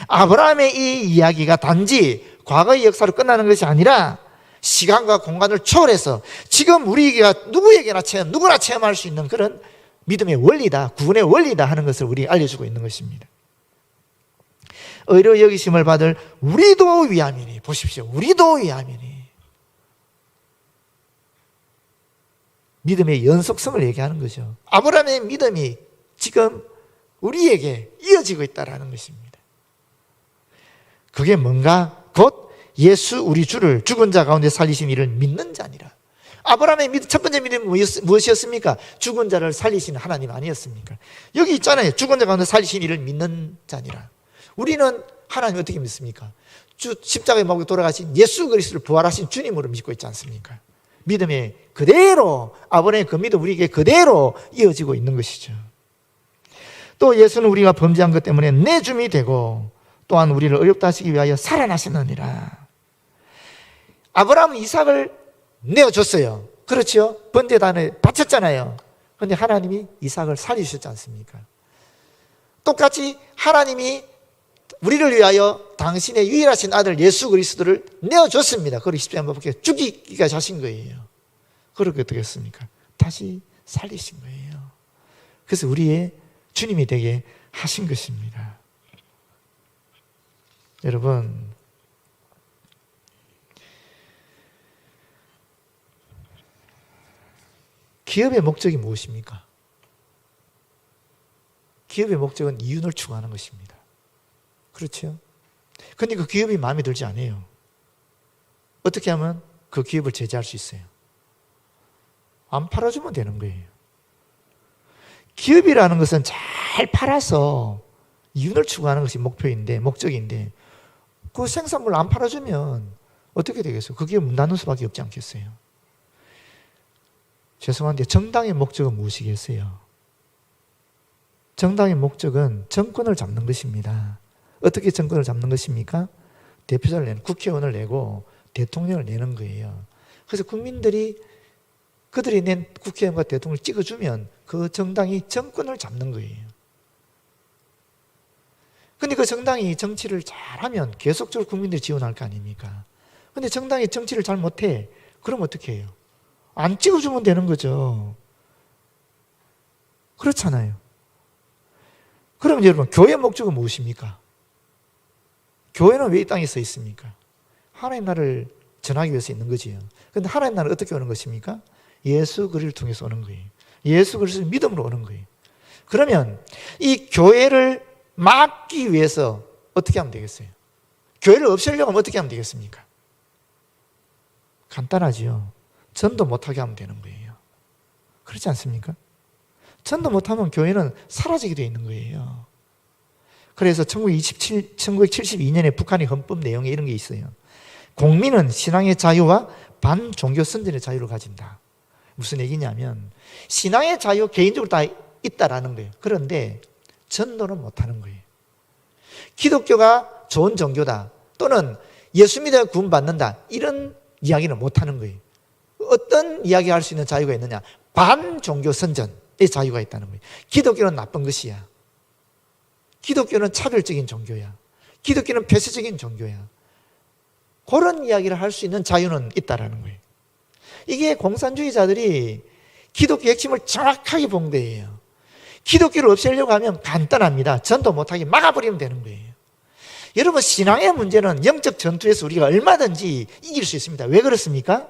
아브라함의 이 이야기가 단지 과거의 역사로 끝나는 것이 아니라 시간과 공간을 초월해서 지금 우리가 누구나 체험할 수 있는 그런 믿음의 원리다, 구원의 원리다 하는 것을 우리에게 알려주고 있는 것입니다. 의로 여기심을 받을 우리도 위함이니, 보십시오, 우리도 위함이니. 믿음의 연속성을 얘기하는 거죠. 아브라함의 믿음이 지금 우리에게 이어지고 있다는 것입니다. 그게 뭔가? 곧 예수 우리 주를 죽은 자 가운데 살리신 이를 믿는 자니라. 아브라함의 첫 번째 믿음이 무엇이었습니까? 죽은 자를 살리시는 하나님 아니었습니까? 여기 있잖아요. 죽은 자 가운데 살리신 이를 믿는 자니라. 우리는 하나님 어떻게 믿습니까? 십자가에 못 박혀 돌아가신 예수 그리스도를 부활하신 주님으로 믿고 있지 않습니까? 믿음에 그대로 아브라함의 그 믿음 우리에게 그대로 이어지고 있는 것이죠. 또 예수는 우리가 범죄한 것 때문에 내줌이 되고 또한 우리를 의롭다 하시기 위하여 살아나셨느니라. 아브라함은 이삭을 내어줬어요. 그렇죠? 번제단에 바쳤잖아요. 그런데 하나님이 이삭을 살리셨지 않습니까? 똑같이 하나님이 우리를 위하여 당신의 유일하신 아들 예수 그리스도를 내어줬습니다. 그리고 십자가에 못 박혀 죽이기까지 하신 거예요. 그렇게 어떻게 했습니까? 다시 살리신 거예요. 그래서 우리의 주님이 되게 하신 것입니다. 여러분, 기업의 목적이 무엇입니까? 기업의 목적은 이윤을 추구하는 것입니다. 그렇죠? 그런데 그 기업이 마음에 들지 않아요. 어떻게 하면 그 기업을 제재할 수 있어요? 안 팔아주면 되는 거예요. 기업이라는 것은 잘 팔아서 이윤을 추구하는 것이 목적인데 그 생산물을 안 팔아주면 어떻게 되겠어요? 그 기업 문 닫는 수밖에 없지 않겠어요? 죄송한데 정당의 목적은 무엇이겠어요? 정당의 목적은 정권을 잡는 것입니다. 어떻게 정권을 잡는 것입니까? 대표자를 내는, 국회의원을 내고 대통령을 내는 거예요. 그래서 국민들이 그들이 낸 국회의원과 대통령을 찍어주면 그 정당이 정권을 잡는 거예요. 근데 그 정당이 정치를 잘하면 계속적으로 국민들이 지원할 거 아닙니까? 근데 정당이 정치를 잘 못해. 그럼 어떻게 해요? 안 찍어주면 되는 거죠. 그렇잖아요. 그럼 여러분, 교회 목적은 무엇입니까? 교회는 왜 이 땅에 서 있습니까? 하나님 나라를 전하기 위해서 있는 거지요. 그런데 하나님 나라는 어떻게 오는 것입니까? 예수 그리스도를 통해서 오는 거예요. 예수 그리스도의 믿음으로 오는 거예요. 그러면 이 교회를 막기 위해서 어떻게 하면 되겠어요? 교회를 없애려고 하면 어떻게 하면 되겠습니까? 간단하지요. 전도 못하게 하면 되는 거예요. 그렇지 않습니까? 전도 못하면 교회는 사라지게 되어 있는 거예요. 그래서 1972년에 북한의 헌법 내용에 이런 게 있어요. 공민은 신앙의 자유와 반종교 선전의 자유를 가진다. 무슨 얘기냐면 신앙의 자유 개인적으로 다 있다라는 거예요. 그런데 전도는 못하는 거예요. 기독교가 좋은 종교다 또는 예수 믿어 구원받는다 이런 이야기는 못하는 거예요. 어떤 이야기 할 수 있는 자유가 있느냐? 반종교 선전의 자유가 있다는 거예요. 기독교는 나쁜 것이야. 기독교는 차별적인 종교야. 기독교는 폐쇄적인 종교야. 그런 이야기를 할 수 있는 자유는 있다라는 거예요. 이게 공산주의자들이 기독교 핵심을 정확하게 본 거예요. 기독교를 없애려고 하면 간단합니다. 전도 못하게 막아버리면 되는 거예요. 여러분, 신앙의 문제는 영적 전투에서 우리가 얼마든지 이길 수 있습니다. 왜 그렇습니까?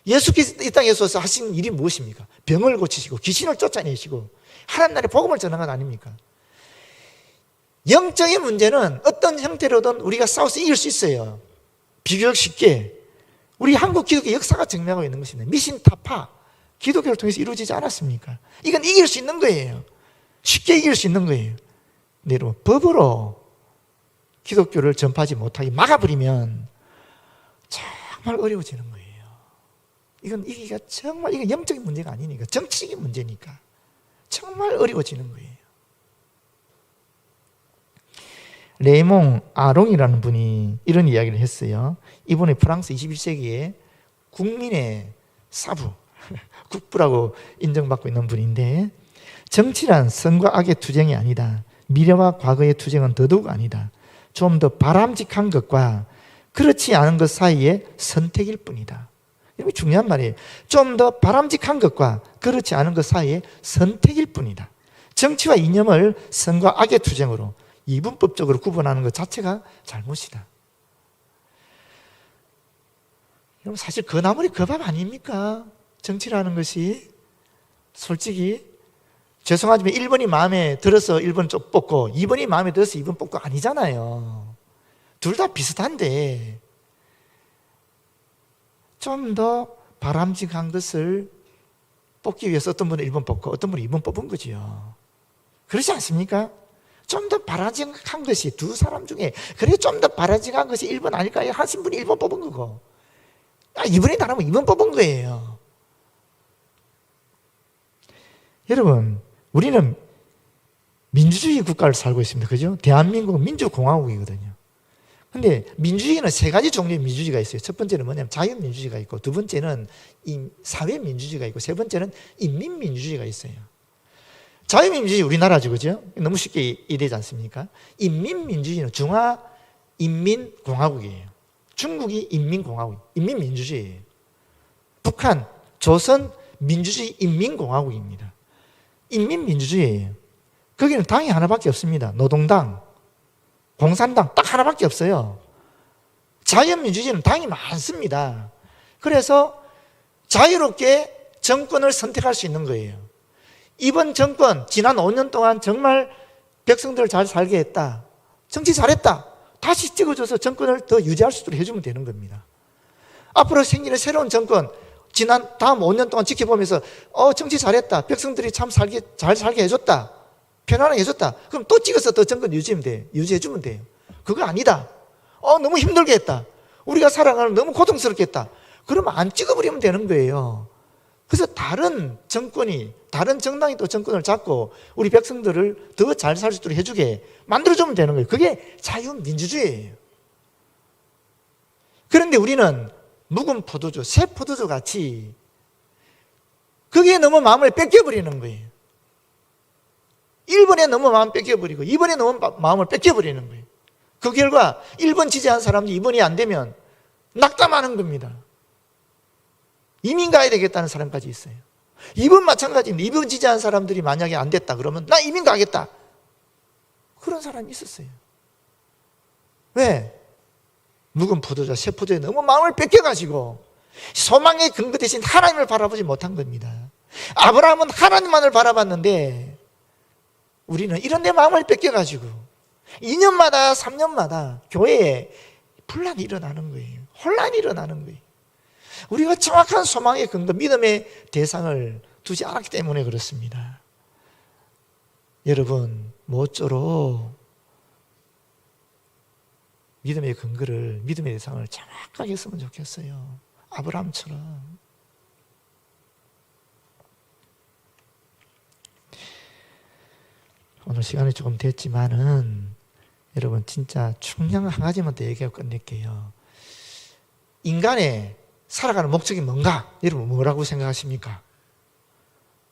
예수께서 이 땅에 오셔서 하신 일이 무엇입니까? 병을 고치시고 귀신을 쫓아내시고 하나님 나라의 복음을 전한 것 아닙니까? 영적인 문제는 어떤 형태로든 우리가 싸워서 이길 수 있어요. 비교적 쉽게. 우리 한국 기독교 역사가 증명하고 있는 것입니다. 미신타파, 기독교를 통해서 이루어지지 않았습니까? 이건 이길 수 있는 거예요. 쉽게 이길 수 있는 거예요. 근데 여러분, 법으로 기독교를 전파하지 못하게 막아버리면 정말 어려워지는 거예요. 이건 이기가 정말, 이건 영적인 문제가 아니니까, 정치적인 문제니까 정말 어려워지는 거예요. 레몽 아롱이라는 분이 이런 이야기를 했어요. 이분이 프랑스 21세기에 국민의 사부, 국부라고 인정받고 있는 분인데, 정치란 선과 악의 투쟁이 아니다. 미래와 과거의 투쟁은 더더욱 아니다. 좀 더 바람직한 것과 그렇지 않은 것 사이의 선택일 뿐이다. 이게 중요한 말이에요. 좀 더 바람직한 것과 그렇지 않은 것 사이의 선택일 뿐이다. 정치와 이념을 선과 악의 투쟁으로 이분법적으로 구분하는 것 자체가 잘못이다. 여러분, 사실 그 나물이 그 밥 아닙니까? 정치라는 것이. 솔직히 죄송하지만 1번이 마음에 들어서 1번 쪽 뽑고 2번이 마음에 들어서 2번 뽑고 아니잖아요. 둘 다 비슷한데 좀 더 바람직한 것을 뽑기 위해서 어떤 분은 1번 뽑고 어떤 분은 2번 뽑은 거지요. 그렇지 않습니까? 좀 더 바람직한 것이 두 사람 중에, 그래 좀 더 바람직한 것이 1번 아닐까요? 하신 분이 1번 뽑은 거고, 2번이 나라면 2번 뽑은 거예요. 여러분, 우리는 민주주의 국가를 살고 있습니다. 그죠? 대한민국은 민주공화국이거든요. 근데 민주주의는 세 가지 종류의 민주주의가 있어요. 첫 번째는 뭐냐면 자유민주주의가 있고, 두 번째는 사회민주주의가 있고, 세 번째는 인민민주주의가 있어요. 자유민주주의 우리나라죠, 그죠? 너무 쉽게 이해되지 않습니까? 인민민주주의는 중화인민공화국이에요. 중국이 인민공화국, 인민민주주의예요. 북한, 조선 민주주의 인민공화국입니다. 인민민주주의예요. 거기는 당이 하나밖에 없습니다. 노동당, 공산당 딱 하나밖에 없어요. 자유민주주의는 당이 많습니다. 그래서 자유롭게 정권을 선택할 수 있는 거예요. 이번 정권, 지난 5년 동안 정말 백성들을 잘 살게 했다. 정치 잘했다. 다시 찍어줘서 정권을 더 유지할 수 있도록 해주면 되는 겁니다. 앞으로 생기는 새로운 정권, 다음 5년 동안 지켜보면서 정치 잘했다. 백성들이 참 잘 살게 해줬다. 편안하게 해줬다. 그럼 또 찍어서 더 정권 유지해주면 돼요. 그거 아니다. 너무 힘들게 했다. 우리가 살아가는 너무 고통스럽게 했다. 그러면 안 찍어버리면 되는 거예요. 그래서 다른 정당이 또 정권을 잡고 우리 백성들을 더 잘 살 수 있도록 해주게 만들어주면 되는 거예요. 그게 자유민주주의예요. 그런데 우리는 묵은 포도주, 새 포도주 같이 거기에 너무 마음을 뺏겨버리는 거예요. 1번에 너무 마음 뺏겨버리고 2번에 너무 마음을 뺏겨버리는 거예요. 그 결과 1번 지지한 사람들이 2번이 안 되면 낙담하는 겁니다. 이민 가야 되겠다는 사람까지 있어요. 2번 마찬가지입니다. 2번 지지한 사람들이 만약에 안 됐다 그러면 나 이민 가겠다. 그런 사람이 있었어요. 왜? 묵은 포도주, 새 포도에 너무 마음을 뺏겨가지고 소망의 근거 대신 하나님을 바라보지 못한 겁니다. 아브라함은 하나님만을 바라봤는데 우리는 이런 데 마음을 뺏겨가지고 2년마다 3년마다 교회에 분란이 일어나는 거예요. 혼란이 일어나는 거예요. 우리가 정확한 소망의 근거, 믿음의 대상을 두지 않았기 때문에 그렇습니다. 여러분, 모쪼록 믿음의 근거를, 믿음의 대상을 정확하게 했으면 좋겠어요. 아브라함처럼. 오늘 시간이 조금 됐지만은 여러분 진짜 중요한 한 가지만 더 얘기하고 끝낼게요. 인간의 살아가는 목적이 뭔가? 여러분 뭐라고 생각하십니까?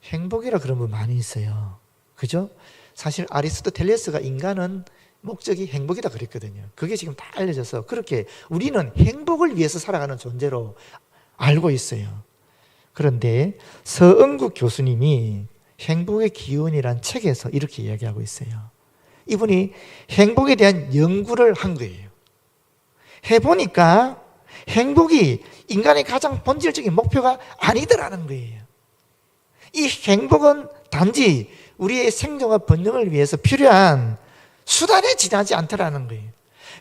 행복이라 그런 분 많이 있어요. 그죠? 사실 아리스토텔레스가 인간은 목적이 행복이다 그랬거든요. 그게 지금 다 알려져서 그렇게 우리는 행복을 위해서 살아가는 존재로 알고 있어요. 그런데 서은국 교수님이 행복의 기원이란 책에서 이렇게 이야기하고 있어요. 이분이 행복에 대한 연구를 한 거예요. 해보니까 행복이 인간의 가장 본질적인 목표가 아니더라는 거예요. 이 행복은 단지 우리의 생존과 번영을 위해서 필요한 수단에 지나지 않더라는 거예요.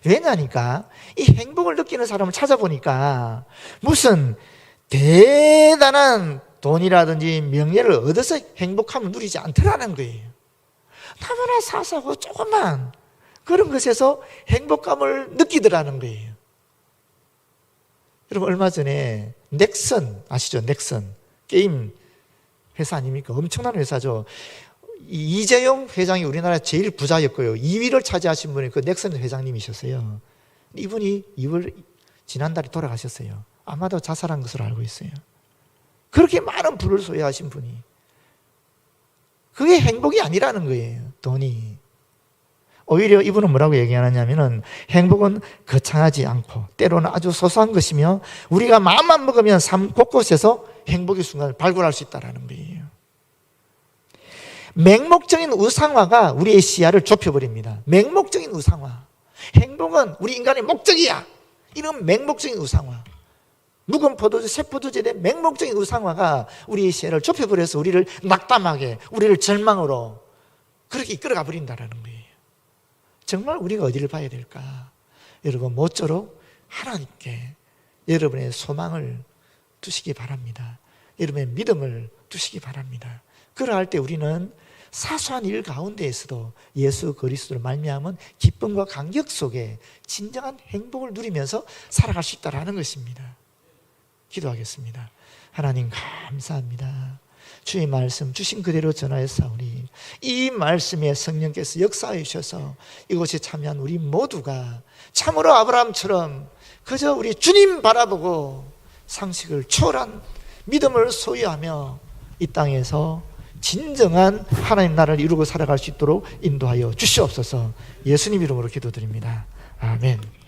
왜냐니까 이 행복을 느끼는 사람을 찾아보니까 무슨 대단한 돈이라든지 명예를 얻어서 행복함을 누리지 않더라는 거예요. 너무나 사소하고 조그만 그런 것에서 행복감을 느끼더라는 거예요. 여러분 얼마 전에 넥슨 아시죠? 넥슨 게임 회사 아닙니까? 엄청난 회사죠. 이재용 회장이 우리나라 제일 부자였고요. 2위를 차지하신 분이 그 넥슨 회장님이셨어요. 이분이 지난달에 돌아가셨어요. 아마도 자살한 것으로 알고 있어요. 그렇게 많은 부를 소유하신 분이. 그게 행복이 아니라는 거예요. 돈이. 오히려 이분은 뭐라고 얘기하느냐면은 행복은 거창하지 않고 때로는 아주 소소한 것이며 우리가 마음만 먹으면 삶 곳곳에서 행복의 순간을 발굴할 수 있다는 거예요. 맹목적인 우상화가 우리의 시야를 좁혀버립니다. 맹목적인 우상화. 행복은 우리 인간의 목적이야. 이런 맹목적인 우상화. 묵은 포도주, 새 포도주에 대한 맹목적인 우상화가 우리의 시야를 좁혀버려서 우리를 낙담하게, 우리를 절망으로 그렇게 이끌어가 버린다는 거예요. 정말 우리가 어디를 봐야 될까? 여러분 모쪼록 하나님께 여러분의 소망을 두시기 바랍니다. 여러분의 믿음을 두시기 바랍니다. 그러할 때 우리는 사소한 일 가운데에서도 예수 그리스도를 말미암은 기쁨과 감격 속에 진정한 행복을 누리면서 살아갈 수 있다는 것입니다. 기도하겠습니다. 하나님 감사합니다. 주의 말씀 주신 그대로 전하였사오니 이 말씀에 성령께서 역사해 주셔서 이곳에 참여한 우리 모두가 참으로 아브라함처럼 그저 우리 주님 바라보고 상식을 초월한 믿음을 소유하며 이 땅에서 진정한 하나님 나라를 이루고 살아갈 수 있도록 인도하여 주시옵소서. 예수님 이름으로 기도드립니다. 아멘.